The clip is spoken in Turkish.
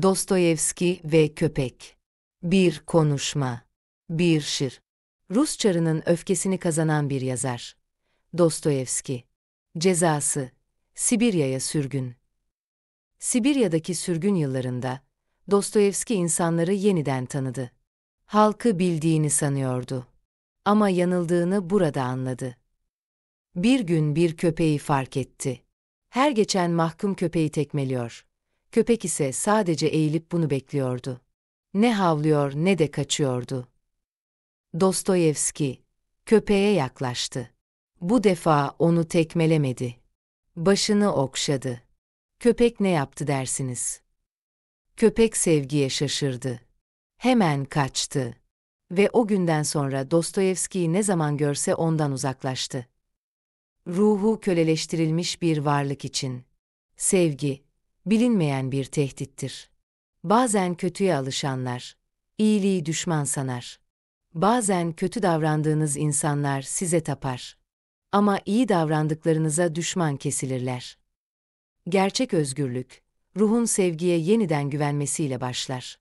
Dostoyevski ve köpek. Bir konuşma. Bir şiir. Rus çarının öfkesini kazanan bir yazar. Dostoyevski. Cezası. Sibirya'ya sürgün. Sibirya'daki sürgün yıllarında, Dostoyevski insanları yeniden tanıdı. Halkı bildiğini sanıyordu. Ama yanıldığını burada anladı. Bir gün bir köpeği fark etti. Her geçen mahkum köpeği tekmeliyor. Köpek ise sadece eğilip bunu bekliyordu. Ne havlıyor ne de kaçıyordu. Dostoyevski, köpeğe yaklaştı. Bu defa onu tekmelemedi. Başını okşadı. Köpek ne yaptı dersiniz? Köpek sevgiye şaşırdı. Hemen kaçtı. Ve o günden sonra Dostoyevski'yi ne zaman görse ondan uzaklaştı. Ruhu köleleştirilmiş bir varlık için. Sevgi, bilinmeyen bir tehdittir. Bazen kötüye alışanlar, iyiliği düşman sanar. Bazen kötü davrandığınız insanlar size tapar. Ama iyi davrandıklarınıza düşman kesilirler. Gerçek özgürlük, ruhun sevgiye yeniden güvenmesiyle başlar.